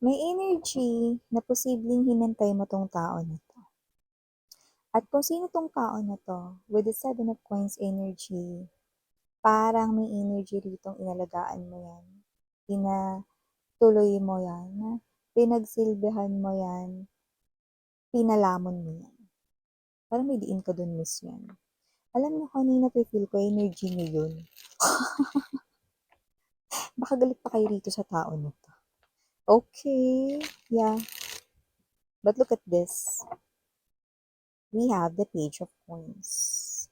May energy na posibleng hinantay mo 'tong tao na 'to. At kung sino 'tong tao na 'to, with the Seven of Coins energy, parang may energy ritong inalagaan mo 'yan, pinatuloy mo 'yan, pinagsilbihan mo 'yan, pinalamon mo 'yan. Parang may diin ka dun, miss 'yan. Alam niyo kanina nafi-feel ko energy niyo yun. Baka galit pa kayo rito sa tao na 'to. Okay, yeah. But look at this. We have the Page of Coins.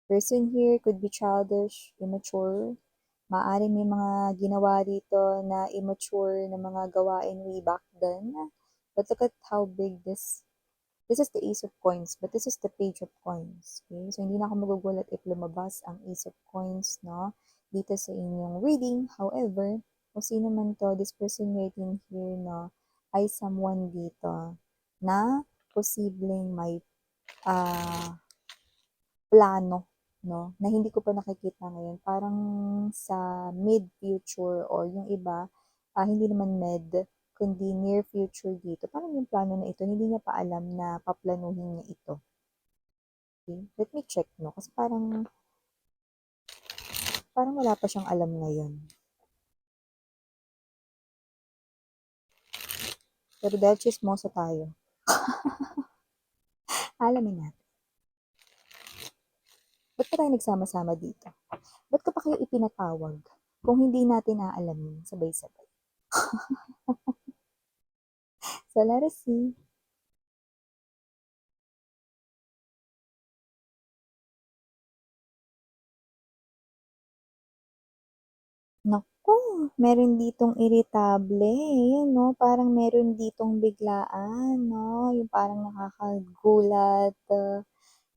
Person here could be childish, immature. Maaaring may mga ginawa dito na immature na mga gawain way back then. But look at how big this is the Ace of Coins, but this is the Page of Coins. Okay? So, hindi na ako magugulat if lumabas ang Ace of Coins, no? Dito sa inyong reading. However, kung sino man to, this person waiting here, no, ay someone dito na posibleng may plano, no, na hindi ko pa nakikita ngayon. Parang sa mid-future or yung iba, hindi naman mid, kundi near future dito. Parang yung plano na ito, hindi niya pa alam na paplanuhin niya ito. Okay? Let me check, no? Kasi parang wala pa siyang alam ngayon. Pero dahil chismosa tayo, alamin natin. Ba't pa tayo nagsama-sama dito? Ba't ko pa kayo ipinatawag kung hindi natin aalamin sabay-sabay? So, let us see. Naku, meron ditong iritable, yun 'no, parang meron ditong biglaan 'no, yung parang nakakagulat,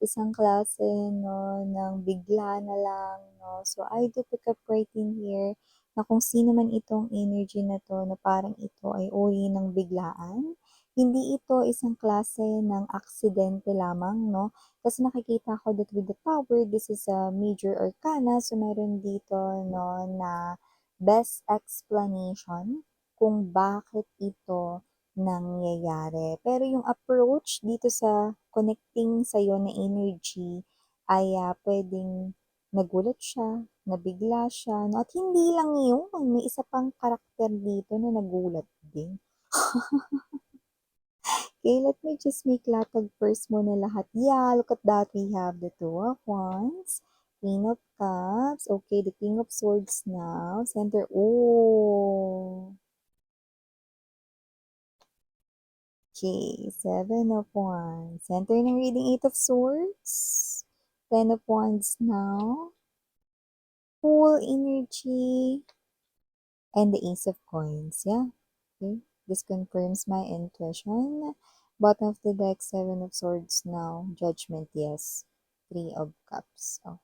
isang klase 'no, ng bigla na lang 'no. So, I do pick up right in here na kung sino man itong energy na 'to na parang ito ay uri ng biglaan, hindi ito isang klase ng aksidente lamang 'no. Kasi nakikita ko that with the Tower, this is a major arcana, so meron dito 'no na best explanation kung bakit ito nangyayari. Pero yung approach dito sa connecting sa'yo na energy ay pwedeng nagulat siya, nabigla siya, no? At hindi lang yun, may isa pang karakter dito na nagulat din. Okay, let me just make latag first muna lahat. Yeah, look at that. We have the Two of Wands, Queen of Cups. Okay, the King of Swords now. Center. Oh. Okay, Seven of Wands. Center ng reading, Eight of Swords. Ten of Wands now. Full energy. And the Ace of Coins. Yeah. Okay. This confirms my intuition. Bottom of the deck, Seven of Swords now. Judgment, yes. Three of Cups. Oh.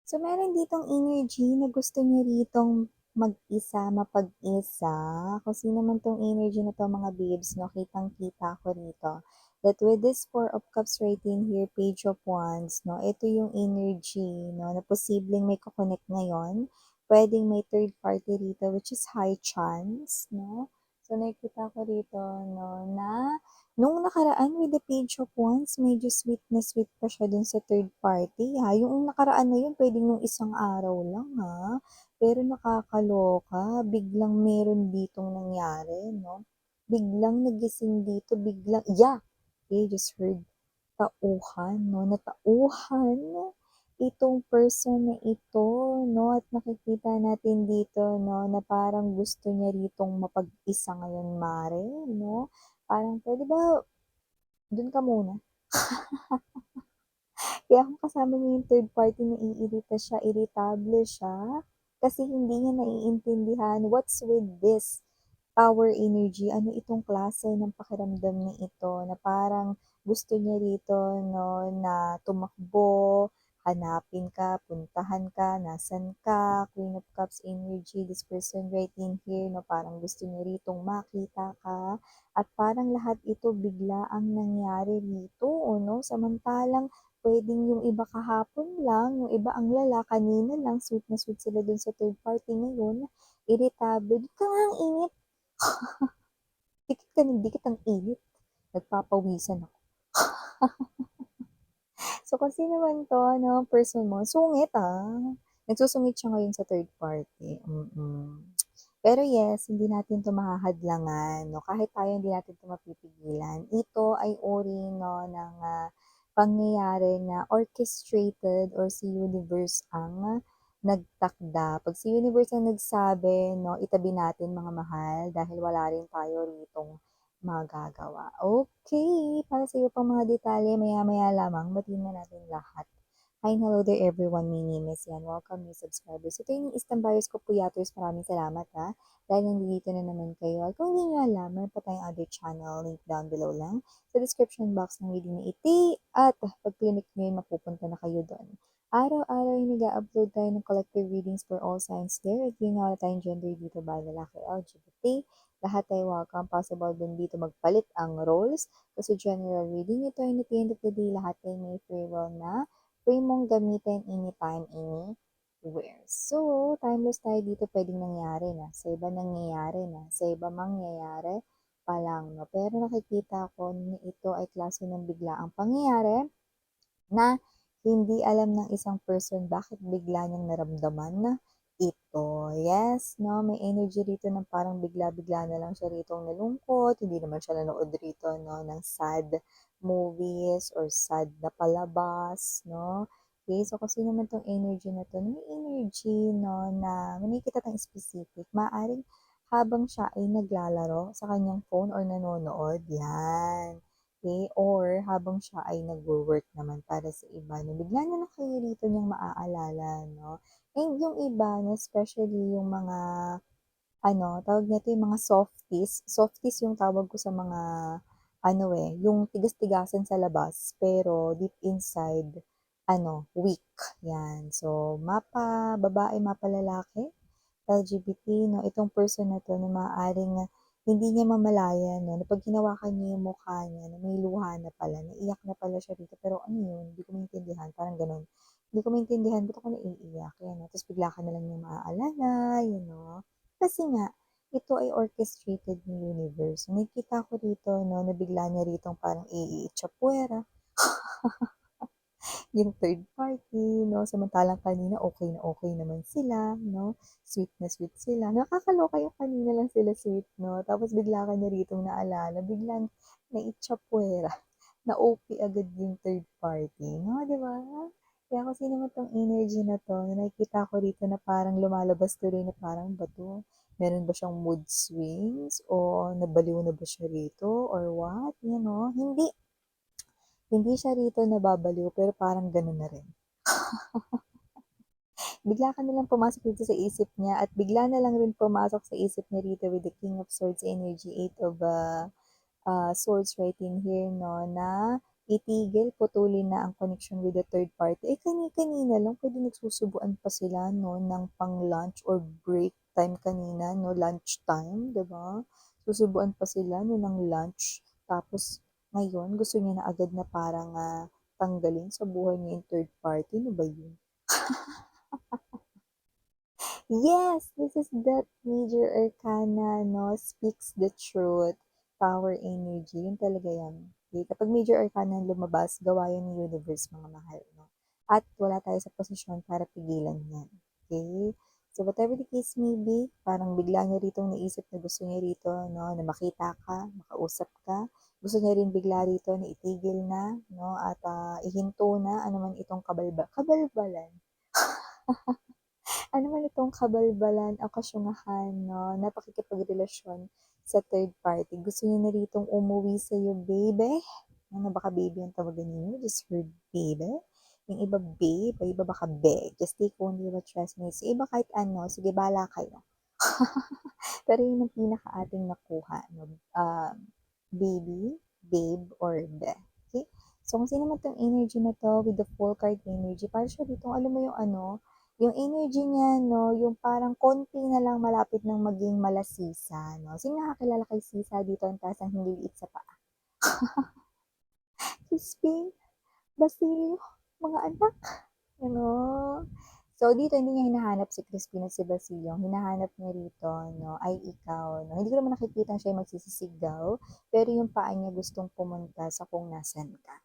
So, meron ditong energy na gusto niya ritong mag-isa, mapag-isa. Kung sino man tong energy na to, mga babes, no, kitang-kita ko rito. That with this Four of Cups right in here, Page of Wands, no, ito yung energy, no, na posibleng may kukonect ngayon. Pwedeng may third party rito, which is high chance, no. So, nakikita ko rito, no, na nung nakaraan with the Page of Wands, medyo sweet pa siya dun sa third party, ha. Yung nakaraan na yun, pwedeng nung isang araw lang, ha. Pero nakakaloka, biglang meron ditong nangyari, no. Biglang nagising dito, biglang, yeah, okay, just heard, tauhan, no, natauhan itong person na ito, no, at nakikita natin dito, no, na parang gusto niya ritong mapag-isa ngayon, mare, no. Parang pwede ba dun ka muna? Kaya kung kasama niya yung third party, naiirita siya, iritable siya, kasi hindi niya naiintindihan what's with this power energy, ano itong klase ng pakiramdam na ito, na parang gusto niya rito, no, na tumakbo, hanapin ka, puntahan ka, nasan ka, Queen of Cups energy, this person right in here, no, parang gusto niya ritong makita ka, at parang lahat ito bigla ang nangyari rito, no, samantalang puwedeng yung iba kahapon lang, yung iba ang lala, kanina lang sweet na sweet sila dun sa third party, ngayon iritable, "Ba't ka nga ang init?" Dikit ka ng dikit, ang init, nagpapawisan ako. So, kasi naman 'to ano, person mo, sungit, nagsusungit siya ngayon sa third party, Pero yes, hindi natin 'to mahahadlangan 'no, kahit tayo hindi natin 'to mapipigilan. Ito ay uri 'no ng, pangyayari na orchestrated or si universe ang nagtakda. 'Pag si universe ang nagsabi 'no, itabi natin mga mahal dahil wala rin tayo ritong magagawa. Okay, para sa iyo pang mga detalye maya-maya lamang batiin na natin lahat. Hi and hello there everyone, my name is Yan. Welcome new subscribers. Ito yung Istambayos Kopuyaters. Maraming salamat dahil nandito na naman kayo. At kung hindi nyo alam, meron pa tayong other channel, link down below lang sa description box ng video ni iti. At pag click nyo yun, mapupunta na kayo doon. Araw-araw yung nag-upload tayo ng collective readings for all signs there. At yung wala tayong gender dito ba, lalaki, LGBT. Lahat tayo welcome. Possible din dito magpalit ang roles. Kasi general reading ito, and at the end of the day, lahat tayo may free will na free mong gamitin anytime, anywhere. So, timeless tayo dito pwedeng nangyari na. Sa iba nangyayari na. Sa iba mangyayari pa lang, no? Pero nakikita ko na ito ay klase ng biglaang pangyayari na hindi alam ng isang person bakit bigla niyang naramdaman na ito. Yes, no? May energy rito ng parang bigla-bigla na lang siya rito nalungkot. Hindi naman siya nanood rito, no, ng sad movies or sad na palabas, no? Okay, so kasi naman tong energy na to, may energy, no, na may nakikita tayong specific. Maaring habang siya ay naglalaro sa kanyang phone or nanonood, yan. Okay, or habang siya ay nagwo-work naman para sa iba 'no, bigla na lang kayo dito niyang maaalala 'no. And yung iba 'no, especially yung mga ano, tawag nito, yung mga softies. Softies yung tawag ko sa mga ano, yung tigas-tigasan sa labas pero deep inside ano, weak, 'yan. So, mapa-babae, mapa-lalaki, LGBT 'no, itong person na 'to na maaaring hindi niya mamalayan 'no, na 'pag hinawakan niya yung mukha niya na may luha na pala, naiiyak na pala siya dito, pero ano yun, hindi ko maintindihan, parang gano'n. Hindi ko maintindihan, ba't ako naiiyak, yan 'no, tapos bigla ka na lang niyang maaalala, you know. Kasi nga, ito ay orchestrated ng universe. Nakikita ko dito 'no, na bigla niya ritong parang iitsapuwera yung third party 'no, samantalang kanina okey na naman sila 'no, sweet na sweet sila. Nakakaloka yung kanina lang sila sweet 'no, tapos bigla ka niya ritong naalala, biglang naitsapuwera, na-OP agad yung third party 'no, 'di ba? Kaya kasi naman 'tong energy na 'to, na nakikita ko rito na parang lumalabas tuloy na parang ba 'to, meron ba siyang mood swings o nabaliw na ba siya rito or what, you know? Hindi siya rito nababaliw pero parang gano'n na rin. Bigla ka nalang pumasok dito sa isip niya at bigla na lang rin pumasok sa isip niya rito with the King of Swords energy, Eight of Swords right in here 'no, na itigil, putulin na ang connection with the third party. Eh, kanina lang puwedeng nagsusubuan pa sila 'no, ng pang-lunch or break time kanina 'no, lunch time, 'di ba? Susubuan pa sila 'no ng lunch, tapos ngayon gusto niya na agad na parang, tanggalin sa buhay niya yung third party, ano ba yun? Yes, this is that major arcana, no, speaks the truth, power energy, yun talaga yan. Okay? Kapag major arcana ang lumabas, gawa yan ng universe, mga mahal, no? At wala tayo sa posisyon para pigilan yan. Okay? So whatever the case may be, parang bigla niya ritong naisip na gusto niya rito, no, na makita ka, makausap ka. Gusto niya rin bigla rito na itigil na, no, at ihinto na ano man itong kabalbalan. Ano man itong kabalbalan o kasyungahan 'no, na pakikipagrelasyon sa third party. Gusto niyo na ritong umuwi sa'yo, baby. Ano, baka baby ang tawagan niyo, just heard baby. Yung iba babe, yung iba baka be. Just take only what resonates. Yung iba kahit ano, sige bahala kayo. Pero yun ang pinaka-ating nakuha 'no, baby, babe, or be. Okay? So, kung sino man 'tong energy na 'to with the full card energy, para siya ditong alam mo yung ano, yung energy niya 'no, yung parang konti na lang malapit ng maging malasisa 'no. Sino nakakilala kay sisa dito ang taas ng hinggiliit sa paa? Crispy? Basilio, mga anak, ano. So, dito hindi niya hinahanap si Crispin at si Basilio. Ang hinahanap niya rito, no, ay ikaw, no. Hindi ko naman nakikita siya magsisisigaw, pero yung paa niya gustong pumunta sa kung nasan ka.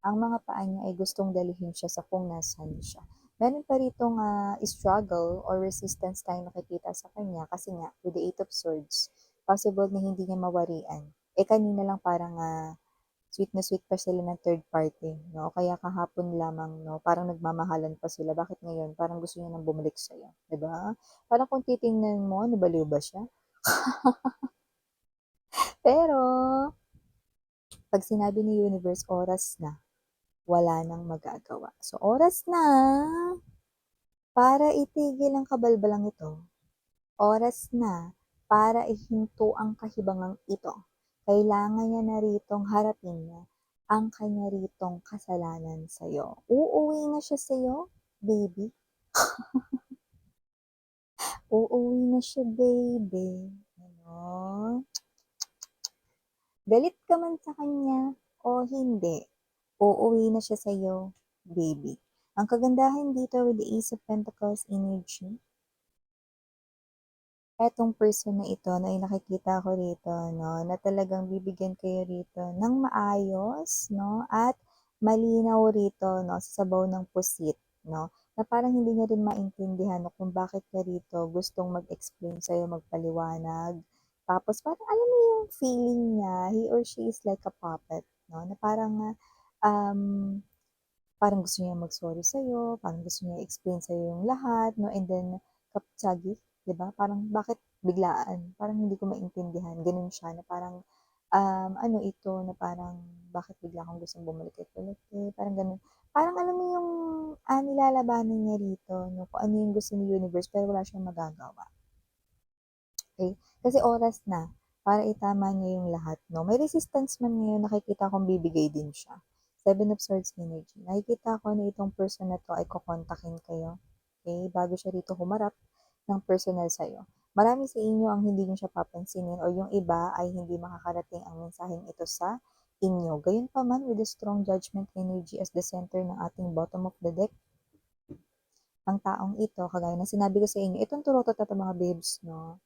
Ang mga paa niya ay gustong dalhin siya sa kung nasan siya. Meron pa ritong struggle or resistance tayong nakikita sa kanya kasi nga, with the Eight of Swords, possible na hindi niya mawarian. Eh, kanina lang parang sweet na sweet pa sila ng third party, no? Kaya kahapon lamang, no, parang nagmamahalan pa sila. Bakit ngayon? Parang gusto niya nang bumalik sa'yo, 'di ba? Parang kung titingnan mo, ano baliw ba siya? Pero, pag sinabi ni Universe, oras na, wala nang magagawa. So, oras na para itigil ang kabalbalang ito. Oras na para ihinto ang kahibangang ito. Kailangan niya na ritong harapin niya ang kanya ritong kasalanan sa'yo. Uuwi na siya sa'yo, baby. Uuwi na siya, baby. Ano? Galit ka man sa kanya o hindi, uuwi na siya sa'yo, baby. Ang kagandahan dito with the Ace of Pentacles energy, etong person na ito na nakikita ko rito, no, na talagang bibigyan kayo rito ng maayos, no, at malinaw rito, no, sa sabaw ng pusit, no, na parang hindi niya rin maintindihan no, kung bakit ka rito gustong mag-explain sa'yo, magpaliwanag. Tapos parang alam mo yung feeling niya, he or she is like a puppet, no, na parang um, parang gusto niya mag-sorry sa'yo, parang gusto niya i-explain sa'yo yung lahat, no? And then, kapsagi, di ba? Parang, bakit biglaan? Parang hindi ko maintindihan. Ganun siya, na parang, ano ito, na parang, bakit bigla akong gustong bumalik at ulit, eh? Parang ganun. Parang alam mo yung nilalabanan niya rito, no? Kung ano yung gusto ni Universe, pero wala siyang magagawa. Okay? Kasi oras na para itama niya yung lahat, no? May resistance man ngayon, nakikita kong bibigay din siya. Seven of Swords energy. Nakikita ko na itong person na to ay kukontakin kayo. Okay? Bago siya rito humarap ng personal sa'yo. Marami sa inyo ang hindi niyo siya papansinin o yung iba ay hindi makakarating ang mensaheng ito sa inyo. Gayun pa man with the strong judgment energy as the center ng ating bottom of the deck, ang taong ito, kagaya na sinabi ko sa inyo, itong turotot na mga babes, no?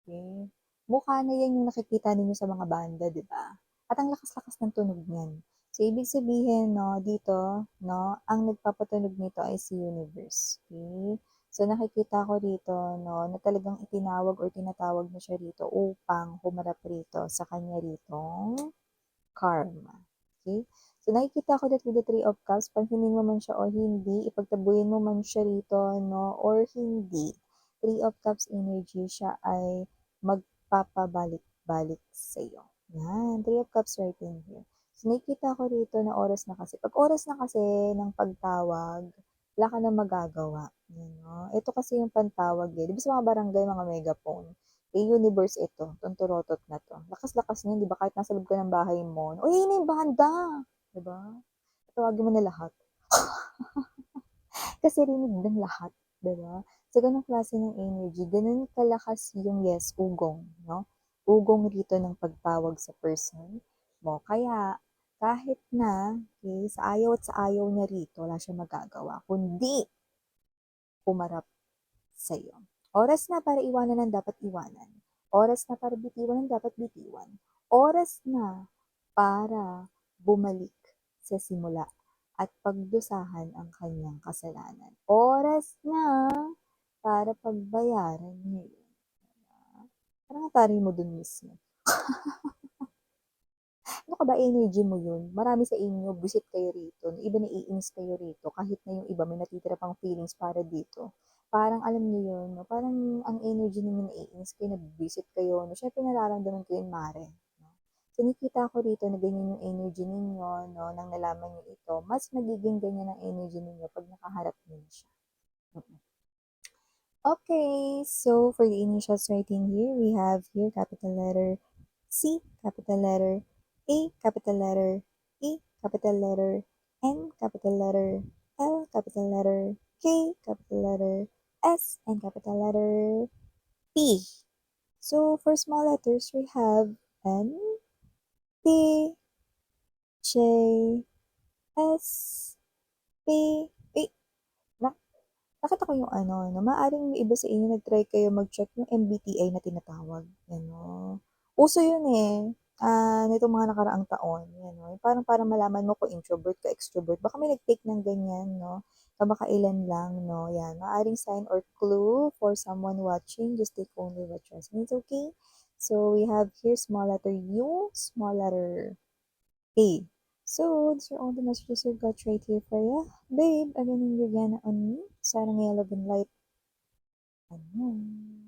Okay. Mukha na yan yung nakikita ninyo sa mga banda, di ba? At ang lakas-lakas ng tunog niyan. So, ibig sabihin, no, dito, no, ang nagpapatunog nito ay si Universe. Okay? So, nakikita ko dito, no, na talagang itinawag or tinatawag na siya rito upang humarap rito sa kanya ritong karma. Okay? So, nakikita ko that with the Three of Cups, pansinin mo man siya o hindi, ipagtabuhin mo man siya rito, no, or hindi, Three of Cups energy, siya ay magpapabalik-balik sa iyo. Yan, Three of Cups right in here. So, nakikita ko rito na oras na kasi. Pag oras na kasi ng pagtawag, wala ka na magagawa. Yan, no? Ito kasi yung pantawag eh. Di ba sa mga barangay, mga megaphone? Universe ito, itong turotot na to. Lakas-lakas niyan, di ba? Kahit nasa loob ka ng bahay mo, uy, yun na yung banda! Di ba? Tawagin mo na lahat. Kasi rinig ng lahat, di ba? Sa ganung klase ng energy, ganun kalakas yung yes, ugong, no? Ugong rito ng pagtawag sa person mo. Kaya, kahit na, okay, sa ayaw at sa ayaw niya rito, wala siyang magagawa, kundi umarap sa'yo. Oras na para iwanan ang dapat iwanan. Oras na para bitiwan ang dapat bitiwan. Oras na para bumalik sa simula at pagdusahan ang kanyang kasalanan. Oras na para pagbayaran niya yun. Parang atari mo dun mismo. Ano ka ba, energy mo yun? Marami sa inyo, visit kayo rito. Iba naiinis kayo rito. Kahit na yung iba may natitira pang feelings para dito. Parang alam niyo yun, no? Parang ang energy ninyo naiinis kayo, nag-visit kayo. No? Siyempre nararamdaman ko yun, Mare. No? So nakita ko rito na ganyan yung energy ninyo, no? Nang nalaman niyo ito, mas magiging ganyan ang energy ninyo pag nakaharap niyo siya. Okay, so for the initials right in here, we have here capital letter C, capital letter A, capital letter E, capital letter N, capital letter L, capital letter K, capital letter S, and capital letter P. So for small letters, we have N, P, J, S, Pe eh, na nakita ko yung ano 'no, maaaring yung iba sa inyo nag-try kayo mag-check yung MBTI na tinatawag, ano. Uso yun, eh, nitong mga nakaraang taon, yan 'no, parang para malaman mo kung introvert ka, extrovert. Baka may nag-take ng ganyan 'no, kamakailan lang 'no, yan. Maaaring sign or clue for someone watching, just take only what resonates, okay? So, we have here small letter U, small letter A. So, these are all the messages I got right here for you. Babe, again, you're gonna on me. Sarang yellow and light. Ano?